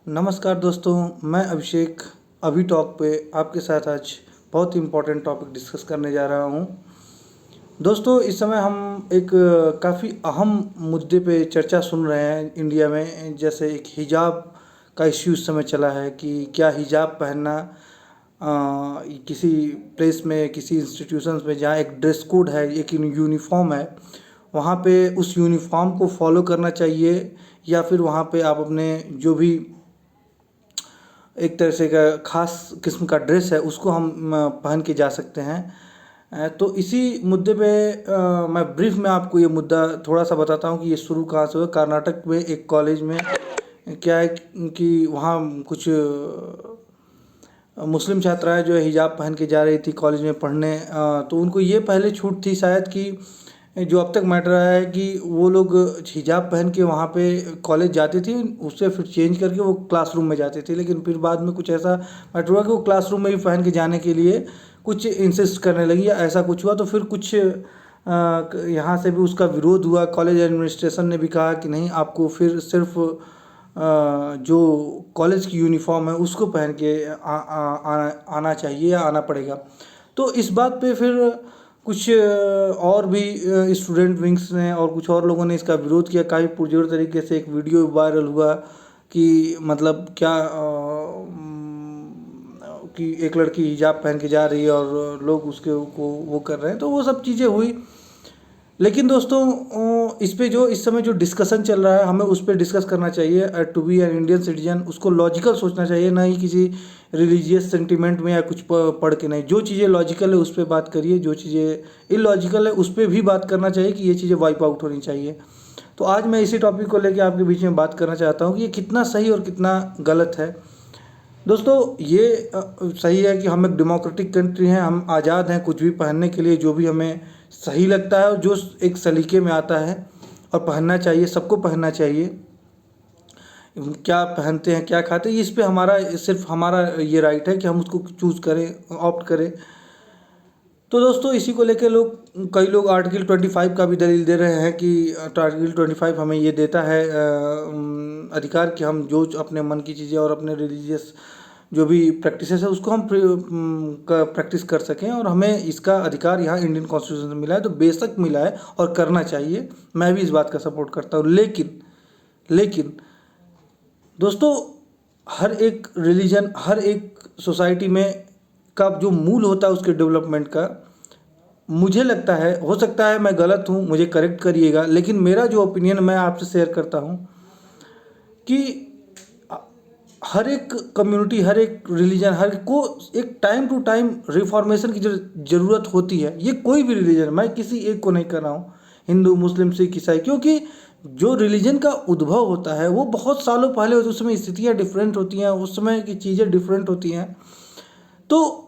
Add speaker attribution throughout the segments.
Speaker 1: नमस्कार दोस्तों, मैं अभिषेक अभी टॉक पे आपके साथ आज बहुत ही इम्पोर्टेंट टॉपिक डिस्कस करने जा रहा हूँ। दोस्तों, इस समय हम एक काफ़ी अहम मुद्दे पे चर्चा सुन रहे हैं इंडिया में। जैसे एक हिजाब का इश्यू इस समय चला है कि क्या हिजाब पहनना किसी प्लेस में, किसी इंस्टीट्यूशंस में जहाँ एक ड्रेस कोड है, एक यूनिफॉर्म है, वहाँ पे उस यूनिफॉर्म को फॉलो करना चाहिए या फिर वहाँ पे आप अपने जो भी एक तरह से का ख़ास किस्म का ड्रेस है उसको हम पहन के जा सकते हैं। तो इसी मुद्दे पे मैं ब्रीफ में आपको ये मुद्दा थोड़ा सा बताता हूँ कि ये शुरू कहाँ से हुआ। कर्नाटक में एक कॉलेज में क्या है कि वहाँ कुछ मुस्लिम छात्राएं जो है हिजाब पहन के जा रही थी कॉलेज में पढ़ने। तो उनको ये पहले छूट थी शायद कि जो अब तक मैटर आया है कि वो लोग हिजाब पहन के वहाँ पे कॉलेज जाती थी, उससे फिर चेंज करके वो क्लासरूम में जाती थी। लेकिन फिर बाद में कुछ ऐसा मैटर हुआ कि वो क्लासरूम में भी पहन के जाने के लिए कुछ इंसिस्ट करने लगी या ऐसा कुछ हुआ। तो फिर कुछ यहाँ से भी उसका विरोध हुआ। कॉलेज एडमिनिस्ट्रेशन ने भी कहा कि नहीं, आपको फिर सिर्फ जो कॉलेज की यूनिफॉर्म है उसको पहन के आना चाहिए या आना पड़ेगा। तो इस बात पे फिर कुछ और भी स्टूडेंट विंग्स ने और कुछ और लोगों ने इसका विरोध किया। काफ़ी पुरजोर तरीके से एक वीडियो वायरल हुआ कि मतलब क्या कि एक लड़की हिजाब पहन के जा रही है और लोग उसके को वो कर रहे हैं। तो वो सब चीज़ें हुई। लेकिन दोस्तों, इस पे जो इस समय जो डिस्कशन चल रहा है, हमें उस पर डिस्कस करना चाहिए। To be an Indian citizen उसको लॉजिकल सोचना चाहिए, ना ही किसी रिलीजियस सेंटिमेंट में या कुछ पढ़ के नहीं। जो चीज़ें लॉजिकल है उस पर बात करिए, जो चीज़ें इलॉजिकल है उस पर भी बात करना चाहिए कि ये चीज़ें वाइप आउट होनी चाहिए। तो आज मैं इसी टॉपिक को लेकर आपके बीच में बात करना चाहता हूँ कि ये कितना सही और कितना गलत है। दोस्तों, ये सही है कि हम एक डेमोक्रेटिक कंट्री हैं, हम आज़ाद हैं कुछ भी पहनने के लिए, जो भी हमें सही लगता है और जो एक सलीके में आता है और पहनना चाहिए, सबको पहनना चाहिए। क्या पहनते हैं, क्या खाते हैं, इस पे हमारा सिर्फ हमारा ये राइट है कि हम उसको चूज़ करें, ऑप्ट करें। तो दोस्तों, इसी को लेकर कई लोग आर्टिकल 25 का भी दलील दे रहे हैं कि आर्टिकल 25 हमें ये देता है अधिकार कि हम जो अपने मन की चीज़ें और अपने रिलीजियस जो भी प्रैक्टिसेस है उसको हम प्रैक्टिस कर सकें, और हमें इसका अधिकार यहाँ इंडियन कॉन्स्टिट्यूशन से मिला है। तो बेशक मिला है और करना चाहिए, मैं भी इस बात का सपोर्ट करता हूँ। लेकिन दोस्तों, हर एक रिलीजन, हर एक सोसाइटी में का जो मूल होता है उसके डेवलपमेंट का, मुझे लगता है, हो सकता है मैं गलत हूँ, मुझे करेक्ट करिएगा, लेकिन मेरा जो ओपिनियन मैं आपसे शेयर करता हूँ कि हर एक कम्युनिटी, हर एक रिलीजन, हर को एक टाइम टू टाइम रिफॉर्मेशन की ज़रूरत होती है। ये कोई भी रिलीजन, मैं किसी एक को नहीं कर रहा हूँ, हिंदू, मुस्लिम, सिख, ईसाई, क्योंकि जो रिलीजन का उद्भव होता है वो बहुत सालों पहले होता है। उस समय स्थितियाँ डिफरेंट होती हैं, उस समय की चीज़ें डिफरेंट होती हैं। तो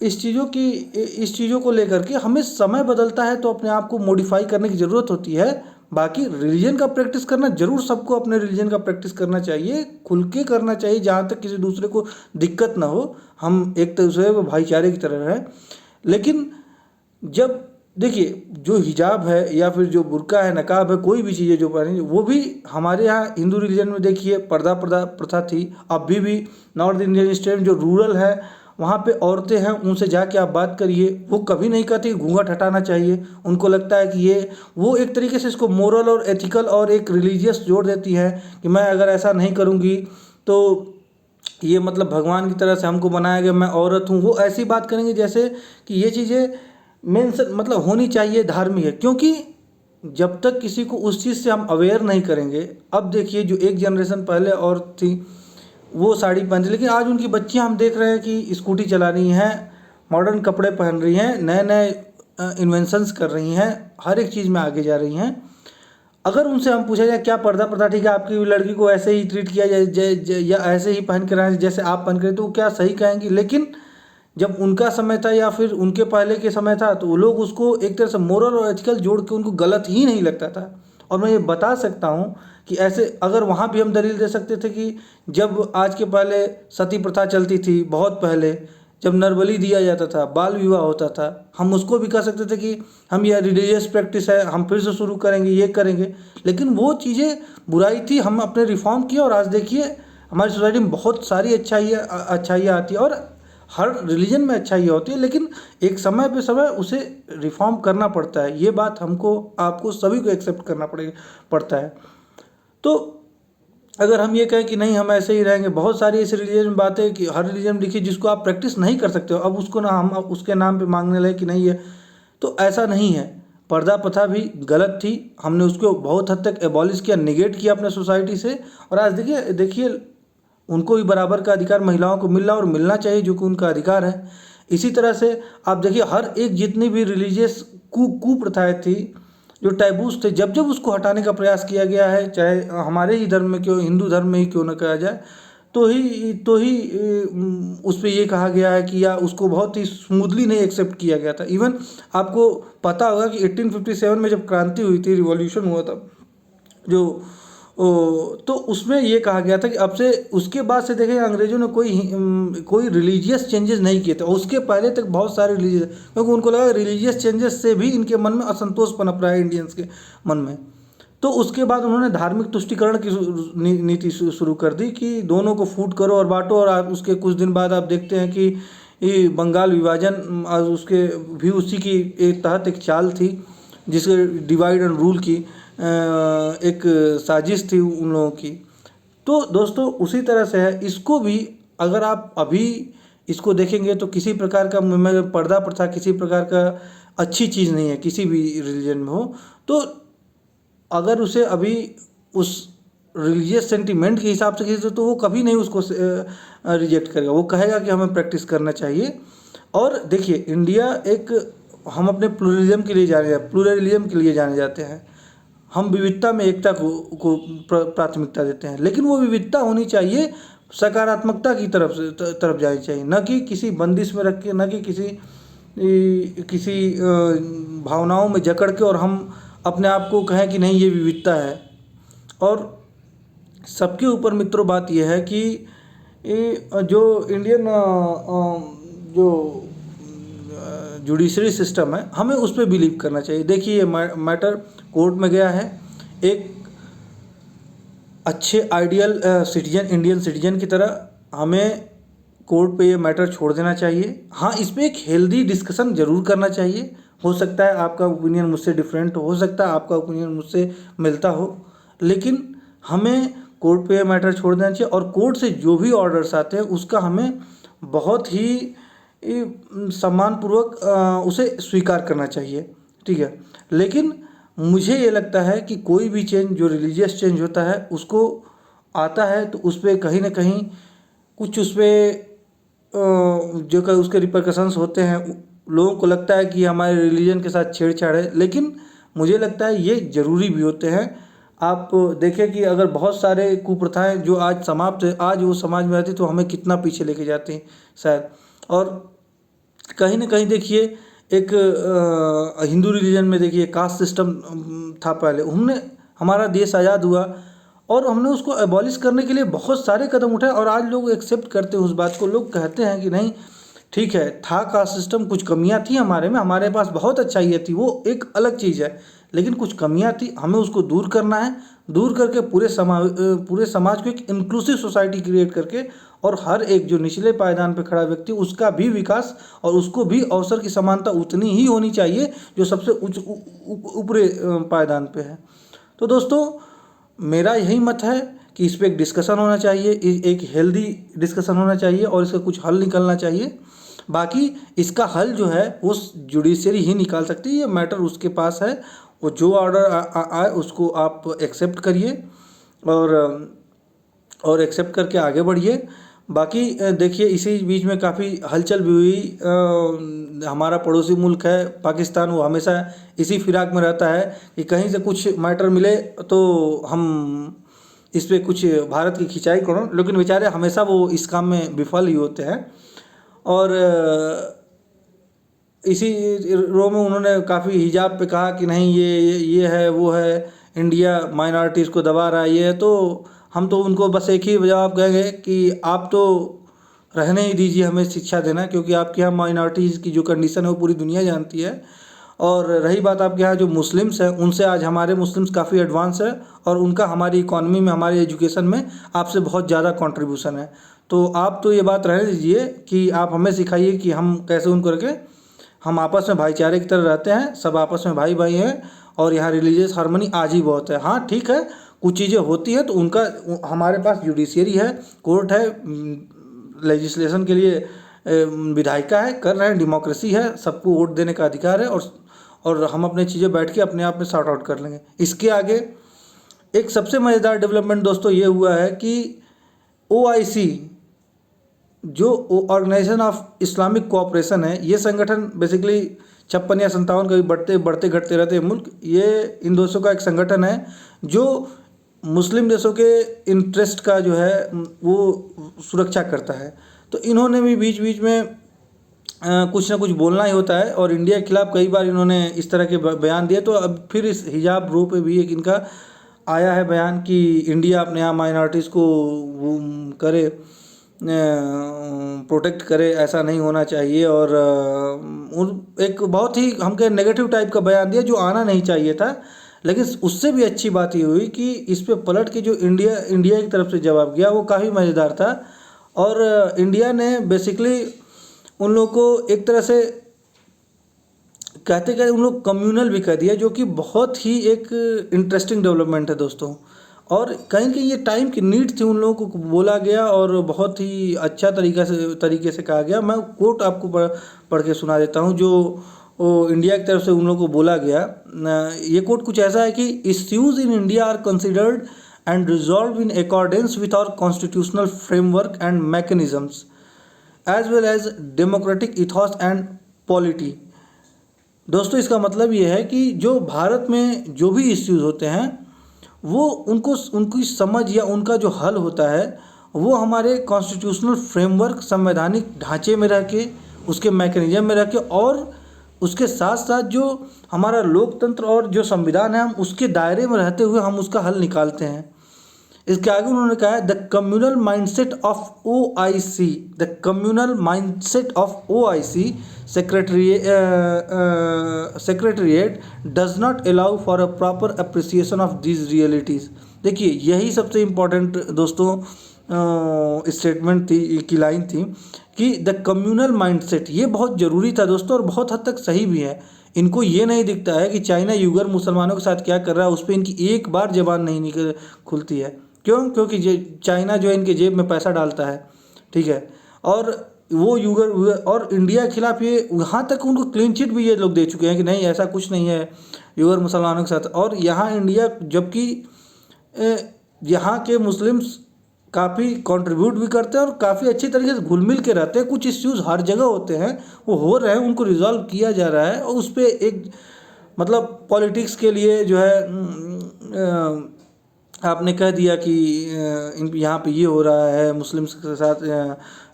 Speaker 1: इस चीज़ों को लेकर के हमें समय बदलता है तो अपने आप को मॉडिफाई करने की ज़रूरत होती है। बाकी रिलीजन का प्रैक्टिस करना ज़रूर, सबको अपने रिलीजन का प्रैक्टिस करना चाहिए, खुल के करना चाहिए, जहाँ तक किसी दूसरे को दिक्कत ना हो, हम एक दूसरे को भाईचारे की तरह रहें। लेकिन जब देखिए, जो हिजाब है या फिर जो बुर्का है, नकाब है, कोई भी चीज़ें जो पहनी, वो भी हमारे यहाँ हिंदू रिलीजन में देखिए पर्दा प्रथा थी। अभी भी नॉर्थ इंडियन स्टेट में जो रूरल है वहाँ पे औरतें हैं, उनसे जाके आप बात करिए, वो कभी नहीं कहती घूंघट हटाना चाहिए। उनको लगता है कि ये वो एक तरीके से इसको मोरल और एथिकल और एक रिलीजियस जोड़ देती है कि मैं अगर ऐसा नहीं करूँगी तो ये मतलब भगवान की तरह से हमको बनाया गया, मैं औरत हूँ। वो ऐसी बात करेंगे जैसे कि ये चीज़ें मेंस मतलब होनी चाहिए, धार्मिक है। क्योंकि जब तक किसी को उस चीज़ से हम अवेयर नहीं करेंगे, अब देखिए जो एक जनरेशन पहले औरत थी वो साड़ी पहनती, लेकिन आज उनकी बच्चियां हम देख रहे हैं कि स्कूटी चला रही हैं, मॉडर्न कपड़े पहन रही हैं, नए नए इन्वेंशंस कर रही हैं, हर एक चीज़ में आगे जा रही हैं। अगर उनसे हम पूछा जाए क्या पर्दा प्रथा ठीक है, आपकी लड़की को ऐसे ही ट्रीट किया जाए या ऐसे ही पहन के रहें जैसे आप पहन के, तो वो क्या सही कहेंगी। लेकिन जब उनका समय था या फिर उनके पहले के समय था तो वो लोग उसको एक तरह से मोरल और एथिकल जोड़ के उनको गलत ही नहीं लगता था। और मैं ये बता सकता हूँ कि ऐसे अगर वहाँ भी हम दलील दे सकते थे कि जब आज के पहले सती प्रथा चलती थी, बहुत पहले जब नरबलि दिया जाता था, बाल विवाह होता था, हम उसको भी कह सकते थे कि हम यह रिलीजियस प्रैक्टिस है, हम फिर से शुरू करेंगे, ये करेंगे। लेकिन वो चीज़ें बुराई थी, हम अपने रिफॉर्म किए और आज देखिए हमारी सोसाइटी में बहुत सारी अच्छाइयाँ आती है और हर रिलीजन में अच्छाइयाँ होती है, लेकिन एक समय पे समय उसे रिफॉर्म करना पड़ता है। ये बात हमको आपको सभी को एक्सेप्ट करना पड़ता है। तो अगर हम ये कहें कि नहीं हम ऐसे ही रहेंगे, बहुत सारी ऐसी रिलीजन में बातें कि हर रिलीजन में लिखी जिसको आप प्रैक्टिस नहीं कर सकते हो, अब उसको ना हम उसके नाम पे मांगने लगे कि नहीं है, तो ऐसा नहीं है। पर्दा प्रथा भी गलत थी, हमने उसको बहुत हद तक एबॉलिश किया, निगेट किया अपने सोसाइटी से, और आज देखिए उनको भी बराबर का अधिकार महिलाओं को मिल रहा और मिलना चाहिए, जो कि उनका अधिकार है। इसी तरह से आप देखिए हर एक जितनी भी रिलीजियस कुप्रथाएँ थी, जो टैबूज थे, जब जब उसको हटाने का प्रयास किया गया है, चाहे हमारे ही धर्म में क्यों, हिंदू धर्म में ही क्यों न कहा जाए, तो ही उस पे ये कहा गया है कि या उसको बहुत ही स्मूथली नहीं एक्सेप्ट किया गया था। इवन आपको पता होगा कि 1857 में जब क्रांति हुई थी, रिवॉल्यूशन हुआ था जो तो उसमें ये कहा गया था कि अब से उसके बाद से देखें अंग्रेजों ने कोई रिलीजियस चेंजेस नहीं किए थे, और उसके पहले तक बहुत सारे रिलीजियस, क्योंकि उनको लगा रिलीजियस चेंजेस से भी इनके मन में असंतोष पनप रहा है इंडियंस के मन में। तो उसके बाद उन्होंने धार्मिक तुष्टिकरण की नीति शुरू कर दी कि दोनों को फूट करो और बांटो, और आप उसके कुछ दिन बाद आप देखते हैं कि ये बंगाल विभाजन उसके भी उसी की एक तहत एक चाल थी, जिसके डिवाइड एंड रूल की एक साजिश थी उन लोगों की। तो दोस्तों उसी तरह से है, इसको भी अगर आप अभी इसको देखेंगे तो किसी प्रकार का पर्दा प्रथा किसी प्रकार का अच्छी चीज़ नहीं है, किसी भी रिलीजन में हो। तो अगर उसे अभी उस रिलीजियस सेंटिमेंट के हिसाब से खींचे तो वो कभी नहीं उसको रिजेक्ट करेगा, वो कहेगा कि हमें प्रैक्टिस करना चाहिए। और देखिए इंडिया एक, हम अपने प्लूरलिज्म के लिए जाने जाते हैं, हम विविधता में एकता को प्राथमिकता देते हैं, लेकिन वो विविधता होनी चाहिए सकारात्मकता की तरफ जानी चाहिए, न कि किसी बंदिश में रख के, न कि किसी भावनाओं में जकड़ के और हम अपने आप को कहें कि नहीं ये विविधता है। और सबके ऊपर मित्रों बात यह है कि जो इंडियन जो जुडिशरी सिस्टम है, हमें उस पर बिलीव करना चाहिए। देखिए ये मैटर कोर्ट में गया है, एक अच्छे आइडियल इंडियन सिटीजन की तरह हमें कोर्ट पे ये मैटर छोड़ देना चाहिए। हाँ, इस पर एक हेल्दी डिस्कशन ज़रूर करना चाहिए। हो सकता है आपका ओपिनियन मुझसे डिफरेंट हो सकता है आपका ओपिनियन मुझसे मिलता हो, लेकिन हमें कोर्ट पे ये मैटर छोड़ देना चाहिए, और कोर्ट से जो भी ऑर्डर्स आते हैं उसका हमें बहुत ही सम्मानपूर्वक उसे स्वीकार करना चाहिए, ठीक है। लेकिन मुझे ये लगता है कि कोई भी चेंज जो रिलीजियस चेंज होता है उसको आता है तो उस पर कहीं ना कहीं कुछ उस पर जो कि उसके रिपरकशंस होते हैं, लोगों को लगता है कि हमारे रिलीजन के साथ छेड़छाड़ है, लेकिन मुझे लगता है ये ज़रूरी भी होते हैं। आप देखें कि अगर बहुत सारे कुप्रथाएं जो आज समाप्त है, आज वो समाज में रहती तो हमें कितना पीछे लेके जाती हैं शायद। और कहीं ना कहीं देखिए एक हिंदू रिलीजन में देखिए कास्ट सिस्टम था पहले, हमने हमारा देश आज़ाद हुआ और हमने उसको एबॉलिश करने के लिए बहुत सारे कदम उठाए, और आज लोग एक्सेप्ट करते हैं उस बात को। लोग कहते हैं कि नहीं ठीक है, था कास्ट सिस्टम, कुछ कमियां थी हमारे में, हमारे पास बहुत अच्छाइयाँ थी, वो एक अलग चीज़ है, लेकिन कुछ कमियां थी, हमें उसको दूर करना है। दूर करके पूरे समाज को एक इंक्लूसिव सोसाइटी क्रिएट करके, और हर एक जो निचले पायदान पर खड़ा व्यक्ति उसका भी विकास और उसको भी अवसर की समानता उतनी ही होनी चाहिए जो सबसे ऊपरी पायदान पे है। तो दोस्तों मेरा यही मत है कि इस पर एक डिस्कशन होना चाहिए, एक हेल्दी डिस्कशन होना चाहिए, और इसका कुछ हल निकलना चाहिए। बाकी इसका हल जो है वो जुडिशरी ही निकाल सकती है, ये मैटर उसके पास है, वो जो ऑर्डर आए उसको आप एक्सेप्ट करिए और एक्सेप्ट करके आगे बढ़िए। बाकी देखिए इसी बीच में काफ़ी हलचल भी हुई। हमारा पड़ोसी मुल्क है पाकिस्तान, वो हमेशा इसी फिराक में रहता है कि कहीं से कुछ मैटर मिले तो हम इस पर कुछ भारत की खिंचाई करो, लेकिन बेचारे हमेशा वो इस काम में विफल ही होते हैं। और इसी रो में उन्होंने काफ़ी हिजाब पे कहा कि नहीं ये है वो है, इंडिया माइनॉरिटीज़ को दबा रहा है, ये है। तो हम तो उनको बस एक ही जवाब कहेंगे कि आप तो रहने ही दीजिए हमें शिक्षा देना, क्योंकि आपके यहाँ माइनॉरिटीज़ की जो कंडीशन है वो पूरी दुनिया जानती है। और रही बात आपके यहाँ जो मुस्लिम्स हैं, उनसे आज हमारे मुस्लिम्स काफ़ी एडवांस है और उनका हमारी इकॉनमी में, हमारे एजुकेशन में आपसे बहुत ज़्यादा कंट्रीब्यूशन है। तो आप तो ये बात रहने दीजिए कि आप हमें सिखाइए कि हम कैसे उनको करके हम आपस में भाईचारे की तरह रहते हैं, सब आपस में भाई भाई हैं और यहाँ रिलीजियस हार्मनी आज ही बहुत है। हाँ ठीक है, कुछ चीज़ें होती हैं तो उनका हमारे पास जुडिशियरी है, कोर्ट है, लेजिस्लेशन के लिए विधायिका है, कर रहे हैं, डेमोक्रेसी है, सबको वोट देने का अधिकार है और हम अपनी चीज़ें बैठ के अपने आप में सॉर्ट आउट कर लेंगे। इसके आगे एक सबसे मज़ेदार डेवलपमेंट दोस्तों ये हुआ है कि OIC जो ऑर्गेनाइजेशन ऑफ इस्लामिक कोऑपरेशन है, ये संगठन बेसिकली 56 या 57 कभी बढ़ते घटते रहते हैं मुल्क, ये इन देशों का एक संगठन है जो मुस्लिम देशों के इंटरेस्ट का जो है वो सुरक्षा करता है। तो इन्होंने भी बीच बीच में कुछ ना कुछ बोलना ही होता है और इंडिया के खिलाफ कई बार इन्होंने इस तरह के बयान दिए। तो अब फिर इस हिजाब रो पे भी एक इनका आया है बयान कि इंडिया अपने यहाँ माइनॉरिटीज़ को वो करे, प्रोटेक्ट करे, ऐसा नहीं होना चाहिए। और एक बहुत ही हम कह नेगेटिव टाइप का बयान दिया जो आना नहीं चाहिए था। लेकिन उससे भी अच्छी बात ये हुई कि इस पे पलट के जो इंडिया की तरफ से जवाब गया वो काफ़ी मज़ेदार था। और इंडिया ने बेसिकली उन लोगों को एक तरह से कहते उन लोग कम्युनल भी कह दिया, जो कि बहुत ही एक इंटरेस्टिंग डेवलपमेंट है दोस्तों। और कहीं ये टाइम की नीड थी, उन लोगों को बोला गया और बहुत ही अच्छा तरीके से कहा गया। मैं कोट आपको पढ़ के सुना देता हूँ जो इंडिया की तरफ से उन लोगों को बोला गया। ये कोट कुछ ऐसा है कि issues in India are considered and resolved in accordance with our constitutional framework and mechanisms as well as democratic ethos and polity। दोस्तों इसका मतलब ये है कि जो भारत में जो भी इश्यूज होते हैं वो उनकी समझ या उनका जो हल होता है वो हमारे कॉन्स्टिट्यूशनल फ्रेमवर्क, संवैधानिक ढांचे में रह के, उसके मैकेनिज्म में रह के और उसके साथ साथ जो हमारा लोकतंत्र और जो संविधान है हम उसके दायरे में रहते हुए हम उसका हल निकालते हैं। इसके आगे उन्होंने कहा है the communal mindset of OIC, the communal mindset of OIC secretariat does not allow for a proper appreciation of these realities. देखिए यही सबसे इम्पोर्टेंट दोस्तों स्टेटमेंट थी की लाइन थी कि द कम्युनल माइंडसेट, ये बहुत ज़रूरी था दोस्तों और बहुत हद तक सही भी है। इनको ये नहीं दिखता है कि चाइना यूगर मुसलमानों के साथ क्या कर रहा है, उस पर इनकी एक बार ज़बान नहीं खुलती है। क्यों? क्योंकि चाइना जो है इनके जेब में पैसा डालता है, ठीक है। और वो यूगर और इंडिया के खिलाफ ये यहाँ तक उनको क्लीन चिट भी ये लोग दे चुके हैं कि नहीं ऐसा कुछ नहीं है यूगर मुसलमानों के साथ। और यहाँ इंडिया, जबकि यहाँ के मुस्लिम्स काफ़ी कंट्रीब्यूट भी करते हैं और काफ़ी अच्छी तरीके से घुल मिल के रहते हैं। कुछ इश्यूज़ हर जगह होते हैं, वो हो रहे हैं, उनको रिजॉल्व किया जा रहा है और उस पर एक मतलब पॉलिटिक्स के लिए जो है आपने कह दिया कि यहाँ पे ये हो रहा है, मुस्लिम्स के साथ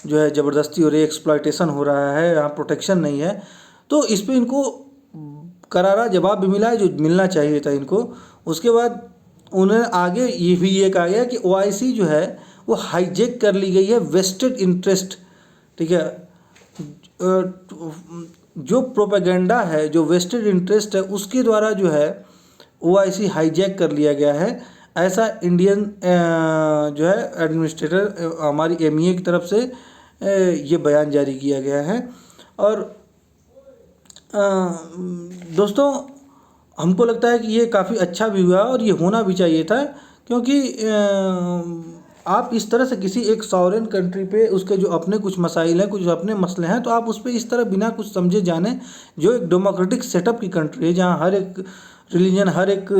Speaker 1: जो है ज़बरदस्ती हो रही है, एक्सप्लॉयटेशन हो रहा है, यहाँ प्रोटेक्शन नहीं है। तो इस पे इनको करारा जवाब भी मिला है जो मिलना चाहिए था इनको। उसके बाद उन्हें आगे ये भी ये कहा गया कि OIC जो है वो हाईजेक कर ली गई है वेस्टेड इंटरेस्ट, ठीक है। जो प्रोपेगेंडा है, जो वेस्टेड इंटरेस्ट है, उसके द्वारा जो है OIC हाईजैक कर लिया गया है, ऐसा इंडियन जो है एडमिनिस्ट्रेटर हमारी MEA की तरफ से ये बयान जारी किया गया है। और दोस्तों हमको लगता है कि ये काफ़ी अच्छा भी हुआ और ये होना भी चाहिए था, क्योंकि आप इस तरह से किसी एक सॉवरेन कंट्री पे उसके जो अपने कुछ मसाइल हैं, कुछ अपने मसले हैं, तो आप उस पर इस तरह बिना कुछ समझे जाने, जो एक डेमोक्रेटिक सेटअप की कंट्री है जहाँ हर एक रिलीजन, हर एक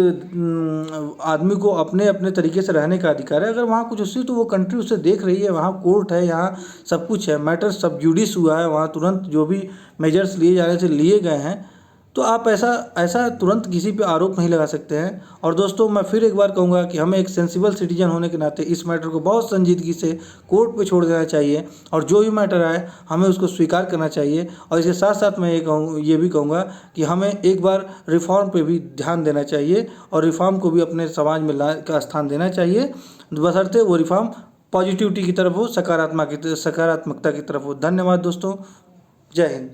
Speaker 1: आदमी को अपने अपने तरीके से रहने का अधिकार है, अगर वहाँ कुछ उसी तो वो कंट्री उसे देख रही है, वहाँ कोर्ट है, यहाँ सब कुछ है, मैटर सब जुडिस हुआ है, वहाँ तुरंत जो भी मेजर्स लिए जाने से लिए गए हैं, तो आप ऐसा तुरंत किसी पे आरोप नहीं लगा सकते हैं। और दोस्तों मैं फिर एक बार कहूँगा कि हमें एक सेंसिबल सिटीजन होने के नाते इस मैटर को बहुत संजीदगी से कोर्ट पे छोड़ देना चाहिए और जो भी मैटर आए हमें उसको स्वीकार करना चाहिए। और इसके साथ साथ मैं ये भी कहूँगा कि हमें एक बार रिफॉर्म पे भी ध्यान देना चाहिए और रिफॉर्म को भी अपने समाज में का स्थान देना चाहिए, बशर्ते वो रिफॉर्म पॉजिटिविटी की तरफ हो, सकारात्मकता की तरफ हो। धन्यवाद दोस्तों, जय हिंद।